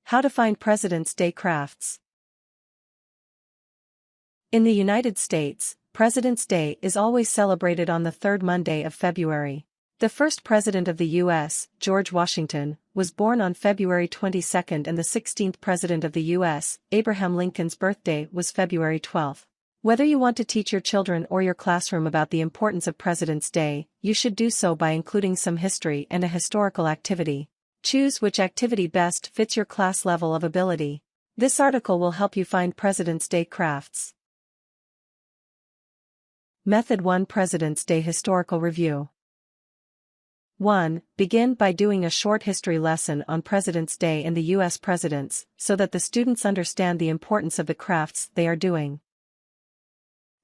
How to find President's Day crafts. In the United States, President's Day is always celebrated on the third Monday of February. The first president of the U.S., George Washington, was born on February 22 and the 16th president of the U.S., Abraham Lincoln's birthday was February 12. Whether you want to teach your children or your classroom about the importance of President's Day, you should do so by including some history and a historical activity. Choose which activity best fits your class level of ability. This article will help you find President's Day crafts. Method 1 President's Day Historical Review 1. Begin by doing a short history lesson on President's Day and the U.S. presidents, so that the students understand the importance of the crafts they are doing.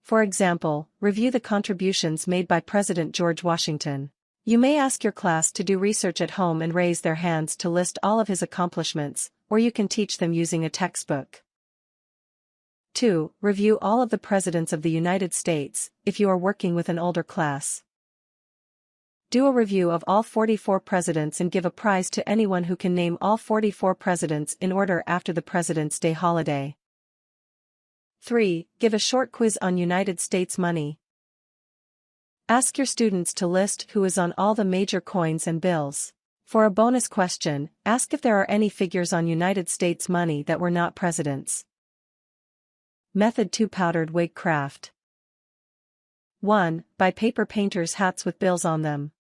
For example, review the contributions made by President George Washington. You may ask your class to do research at home and raise their hands to list all of his accomplishments, or you can teach them using a textbook. 2. Review all of the presidents of the United States, if you are working with an older class. Do a review of all 44 presidents and give a prize to anyone who can name all 44 presidents in order after the President's Day holiday. 3. Give a short quiz on United States money. Ask your students to list who is on all the major coins and bills. For a bonus question, ask if there are any figures on United States money that were not presidents. Method 2 Powdered Wig Craft 1. Buy paper painter's hats with bills on them.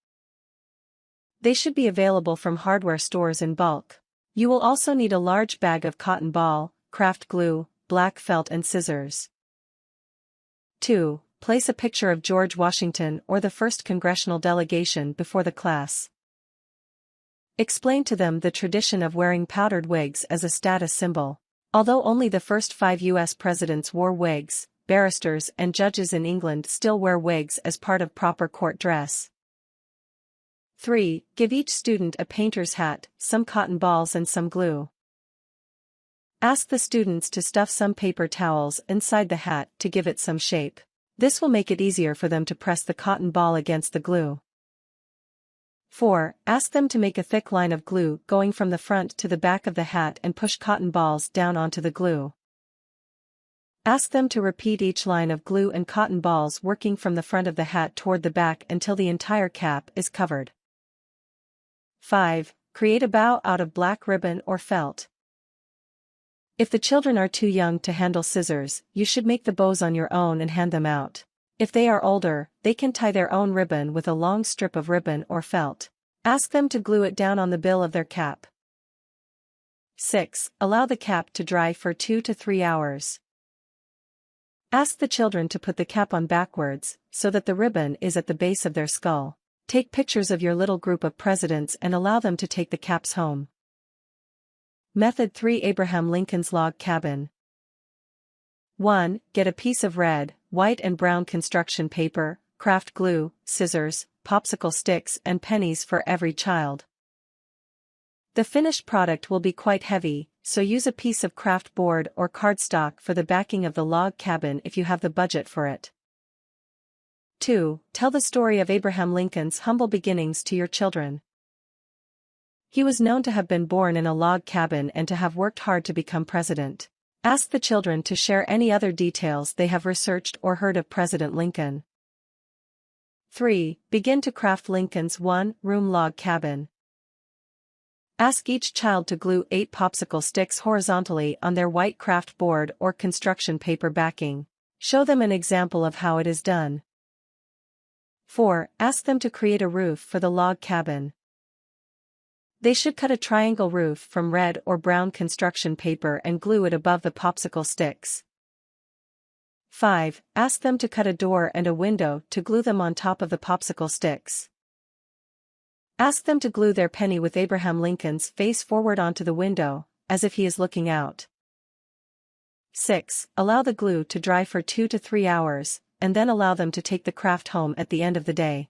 They should be available from hardware stores in bulk. You will also need a large bag of cotton ball, craft glue, black felt and scissors. 2. Place a picture of George Washington or the first congressional delegation before the class. Explain to them the tradition of wearing powdered wigs as a status symbol. Although only the first 5 U.S. presidents wore wigs, barristers and judges in England still wear wigs as part of proper court dress. 3. Give each student a painter's hat, some cotton balls and some glue. Ask the students to stuff some paper towels inside the hat to give it some shape. This will make it easier for them to press the cotton ball against the glue. 4. Ask them to make a thick line of glue going from the front to the back of the hat and push cotton balls down onto the glue. Ask them to repeat each line of glue and cotton balls working from the front of the hat toward the back until the entire cap is covered. 5. Create a bow out of black ribbon or felt. If the children are too young to handle scissors, you should make the bows on your own and hand them out. If they are older, they can tie their own ribbon with a long strip of ribbon or felt. Ask them to glue it down on the bill of their cap. 6. Allow the cap to dry for 2 to 3 hours. Ask the children to put the cap on backwards, so that the ribbon is at the base of their skull. Take pictures of your little group of presidents and allow them to take the caps home. Method 3 Abraham Lincoln's Log Cabin 1. Get a piece of red, white and brown construction paper, craft glue, scissors, popsicle sticks and pennies for every child. The finished product will be quite heavy, so use a piece of craft board or cardstock for the backing of the log cabin if you have the budget for it. 2. Tell the story of Abraham Lincoln's humble beginnings to your children. He was known to have been born in a log cabin and to have worked hard to become president. Ask the children to share any other details they have researched or heard of President Lincoln. 3. Begin to craft Lincoln's one-room log cabin. Ask each child to glue 8 popsicle sticks horizontally on their white craft board or construction paper backing. Show them an example of how it is done. 4. Ask them to create a roof for the log cabin. They should cut a triangle roof from red or brown construction paper and glue it above the popsicle sticks. 5. Ask them to cut a door and a window to glue them on top of the popsicle sticks. Ask them to glue their penny with Abraham Lincoln's face forward onto the window, as if he is looking out. 6. Allow the glue to dry for 2 to 3 hours, and then allow them to take the craft home at the end of the day.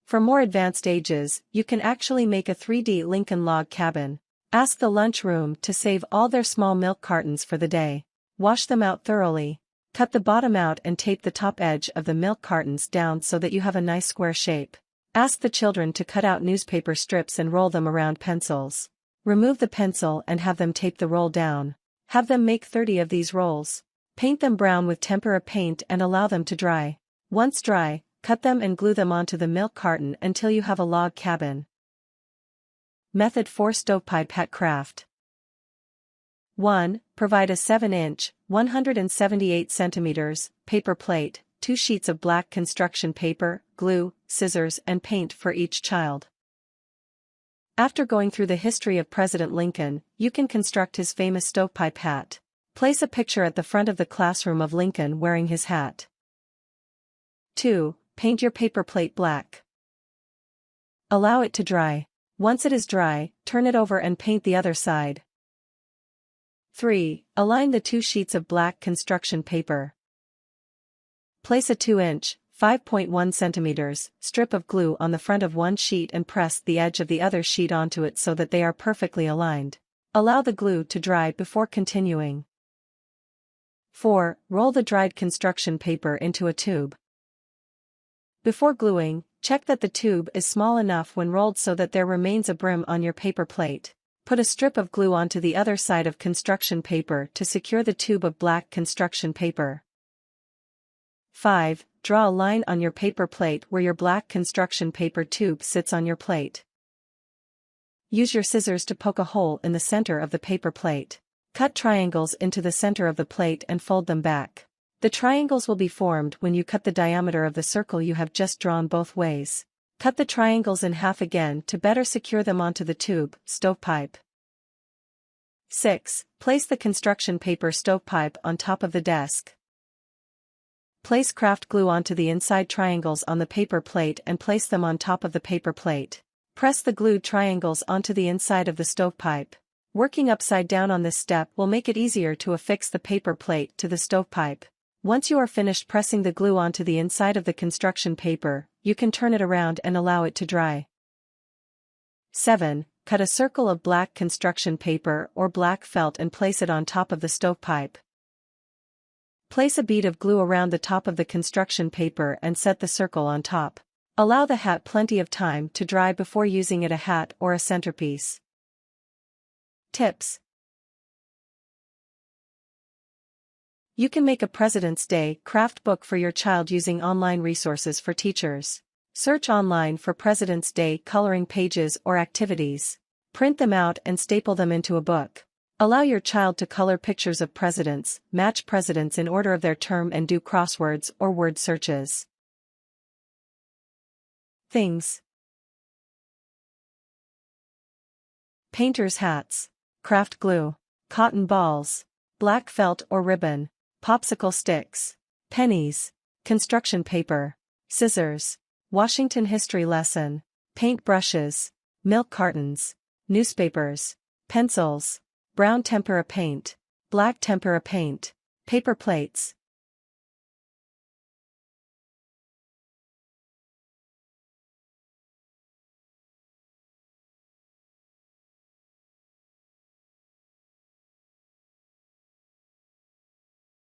For more advanced ages, you can actually make a 3D Lincoln log cabin. Ask the lunchroom to save all their small milk cartons for the day. Wash them out thoroughly. Cut the bottom out and tape the top edge of the milk cartons down so that you have a nice square shape. Ask the children to cut out newspaper strips and roll them around pencils. Remove the pencil and have them tape the roll down. Have them make 30 of these rolls. Paint them brown with tempera paint and allow them to dry. Once dry, cut them and glue them onto the milk carton until you have a log cabin. Method 4 Stovepipe Hat Craft. 1. Provide a 7-inch, 178 centimeters, paper plate, 2 sheets of black construction paper, glue, scissors and paint for each child. After going through the history of President Lincoln, you can construct his famous stovepipe hat. Place a picture at the front of the classroom of Lincoln wearing his hat. 2. Paint your paper plate black. Allow it to dry. Once it is dry, turn it over and paint the other side. 3. Align the 2 sheets of black construction paper. Place a 2-inch, 5.1 centimeters, strip of glue on the front of one sheet and press the edge of the other sheet onto it so that they are perfectly aligned. Allow the glue to dry before continuing. 4. Roll the dried construction paper into a tube. Before gluing, check that the tube is small enough when rolled so that there remains a brim on your paper plate. Put a strip of glue onto the other side of construction paper to secure the tube of black construction paper. 5. Draw a line on your paper plate where your black construction paper tube sits on your plate. Use your scissors to poke a hole in the center of the paper plate. Cut triangles into the center of the plate and fold them back. The triangles will be formed when you cut the diameter of the circle you have just drawn both ways. Cut the triangles in half again to better secure them onto the tube, stovepipe. 6. Place the construction paper stovepipe on top of the desk. Place craft glue onto the inside triangles on the paper plate and place them on top of the paper plate. Press the glued triangles onto the inside of the stovepipe. Working upside down on this step will make it easier to affix the paper plate to the stovepipe. Once you are finished pressing the glue onto the inside of the construction paper, you can turn it around and allow it to dry. 7. Cut a circle of black construction paper or black felt and place it on top of the stovepipe. Place a bead of glue around the top of the construction paper and set the circle on top. Allow the hat plenty of time to dry before using it as a hat or a centerpiece. Tips. You can make a President's Day craft book for your child using online resources for teachers. Search online for President's Day coloring pages or activities. Print them out and staple them into a book. Allow your child to color pictures of presidents, match presidents in order of their term and do crosswords or word searches. Things. Painter's hats. Craft glue. Cotton balls. Black felt or ribbon. Popsicle sticks. Pennies. Construction paper. Scissors. Washington history lesson. Paint brushes. Milk cartons. Newspapers. Pencils. Brown tempera paint. Black tempera paint. Paper plates.